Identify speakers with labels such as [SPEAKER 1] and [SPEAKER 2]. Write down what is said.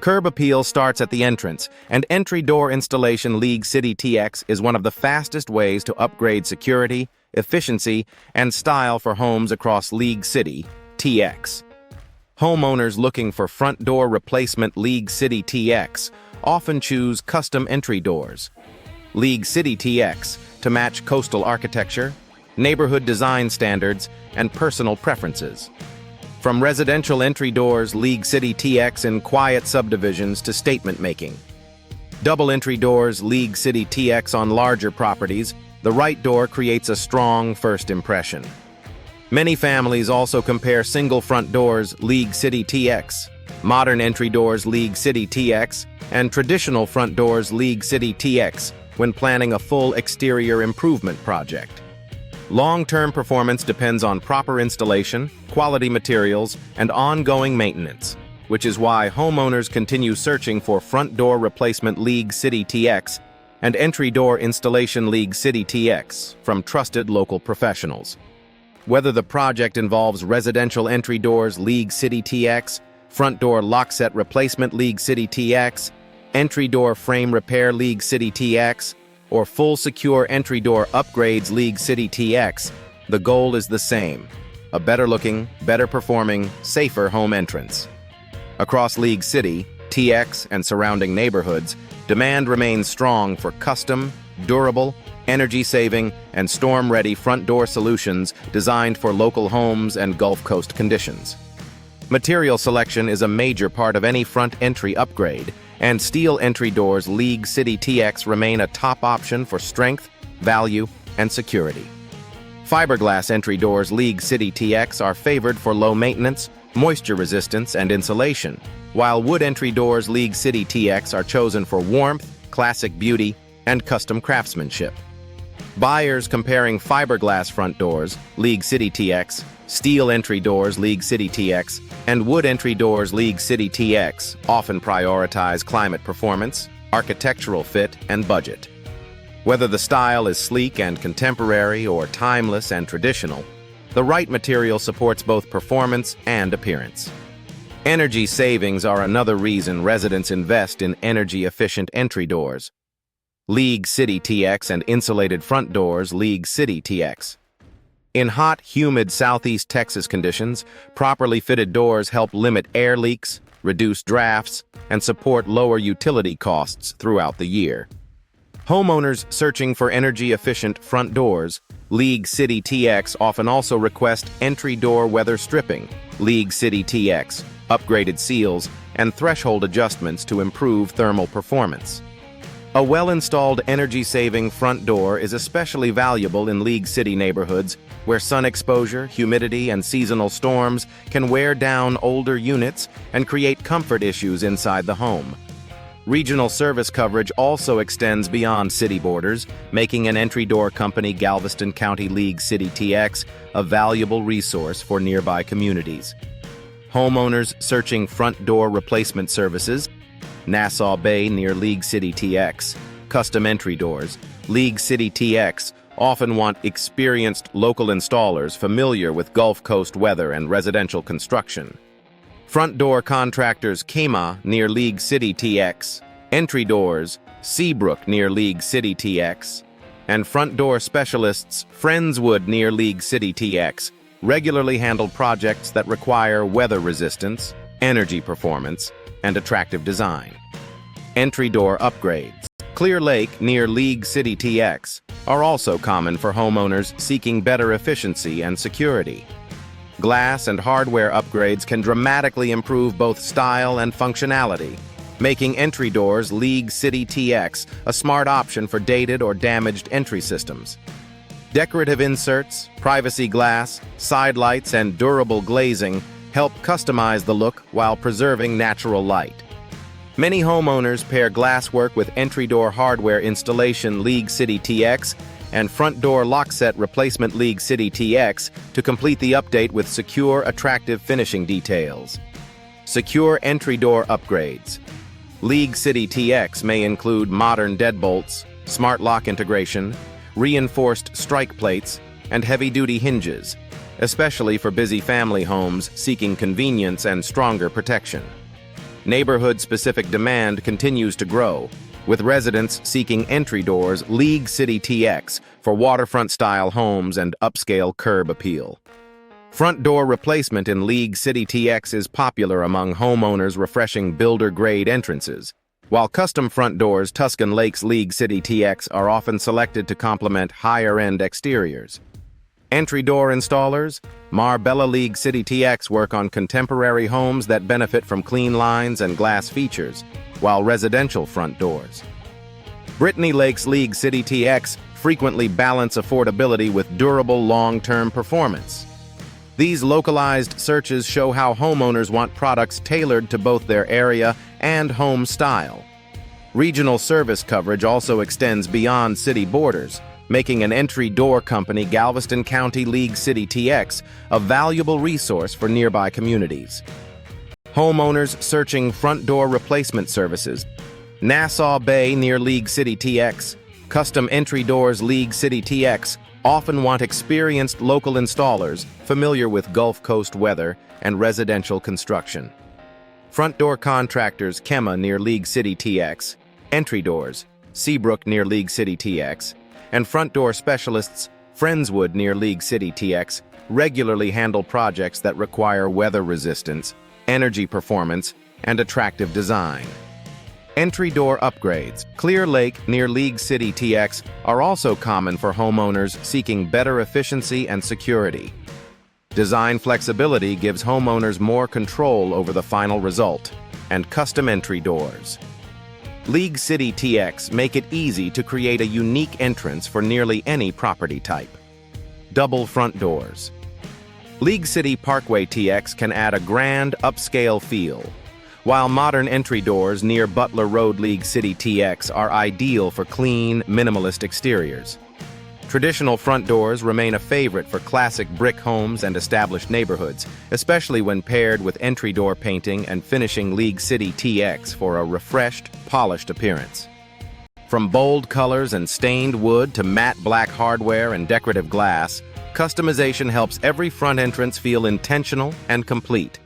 [SPEAKER 1] Curb appeal starts at the entrance, and entry door installation League City TX is one of the fastest ways to upgrade security, efficiency, and style for homes across League City TX. Homeowners looking for front door replacement League City TX often choose custom entry doors. League City TX to match coastal architecture, neighborhood design standards, and personal preferences. From residential entry doors, League City TX in quiet subdivisions to statement making. Double entry doors, League City TX on larger properties, the right door creates a strong first impression. Many families also compare single front doors, League City TX, modern entry doors, League City TX, and traditional front doors, League City TX, when planning a full exterior improvement project. Long-term performance depends on proper installation, quality materials, and ongoing maintenance, which is why homeowners continue searching for front door replacement League City TX and entry door installation League City TX from trusted local professionals. Whether the project involves residential entry doors League City TX, front door lock set replacement League City TX, entry door frame repair League City TX, or full secure entry door upgrades League City TX, the goal is the same: a better-looking, better-performing, safer home entrance. Across League City, TX, and surrounding neighborhoods, demand remains strong for custom, durable, energy-saving, and storm-ready front door solutions designed for local homes and Gulf Coast conditions. Material selection is a major part of any front entry upgrade, and steel entry doors League City TX remain a top option for strength, value, and security. Fiberglass entry doors League City TX are favored for low maintenance, moisture resistance, and insulation, while wood entry doors League City TX are chosen for warmth, classic beauty, and custom craftsmanship. Buyers comparing fiberglass front doors League City TX, steel entry doors League City TX, and wood entry doors League City TX often prioritize climate performance, architectural fit, and budget. Whether the style is sleek and contemporary or timeless and traditional, the right material supports both performance and appearance. Energy savings are another reason residents invest in energy-efficient entry doors. League City TX and insulated front doors League City TX. In hot, humid southeast Texas conditions, properly fitted doors help limit air leaks, reduce drafts, and support lower utility costs throughout the year. Homeowners searching for energy-efficient front doors League City TX often also request entry door weather stripping League City TX, upgraded seals, and threshold adjustments to improve thermal performance. A well-installed energy-saving front door is especially valuable in League City neighborhoods where sun exposure, humidity, and seasonal storms can wear down older units and create comfort issues inside the home. Regional service coverage also extends beyond city borders, making an entry door company Galveston County League City TX a valuable resource for nearby communities. Homeowners searching front door replacement services Nassau Bay near League City TX, custom entry doors League City TX often want experienced local installers familiar with Gulf Coast weather and residential construction. Front door contractors Kema near League City TX, entry doors Seabrook near League City TX, and front door specialists Friendswood near League City TX regularly handle projects that require weather resistance, energy performance, and attractive design. Entry door upgrades Clear Lake near League City TX are also common for homeowners seeking better efficiency and security. Glass and hardware upgrades can dramatically improve both style and functionality, making entry doors League City TX a smart option for dated or damaged entry systems. Decorative inserts, privacy glass, side lights, and durable glazing help customize the look while preserving natural light. Many homeowners pair glasswork with entry door hardware installation League City TX and front door lock set replacement League City TX to complete the update with secure, attractive finishing details. Secure entry door upgrades League City TX may include modern deadbolts, smart lock integration, reinforced strike plates, and heavy-duty hinges, especially for busy family homes seeking convenience and stronger protection. Neighborhood-specific demand continues to grow, with residents seeking entry doors League City TX for waterfront-style homes and upscale curb appeal. Front door replacement in League City TX is popular among homeowners refreshing builder-grade entrances, while custom front doors Tuscan Lakes League City TX are often selected to complement higher-end exteriors. Entry door installers, Marbella League City TX work on contemporary homes that benefit from clean lines and glass features, while residential front doors. Brittany Lakes League City TX frequently balance affordability with durable long-term performance. These localized searches show how homeowners want products tailored to both their area and home style. Regional service coverage also extends beyond city borders, making an entry door company Galveston County League City TX a valuable resource for nearby communities. Homeowners searching front door replacement services. Nassau Bay near League City TX, custom entry doors League City TX often want experienced local installers familiar with Gulf Coast weather and residential construction. Front door contractors Kemma near League City TX, entry doors Seabrook near League City TX, and front door specialists Friendswood near League City TX regularly handle projects that require weather resistance, energy performance, and attractive design. Entry door upgrades Clear Lake near League City TX are also common for homeowners seeking better efficiency and security. Design flexibility gives homeowners more control over the final result, and custom entry doors. League City TX make it easy to create a unique entrance for nearly any property type. Double front doors. League City Parkway TX can add a grand, upscale feel, while modern entry doors near Butler Road League City TX are ideal for clean, minimalist exteriors. Traditional front doors remain a favorite for classic brick homes and established neighborhoods, especially when paired with entry door painting and finishing League City TX for a refreshed, polished appearance. From bold colors and stained wood to matte black hardware and decorative glass, customization helps every front entrance feel intentional and complete.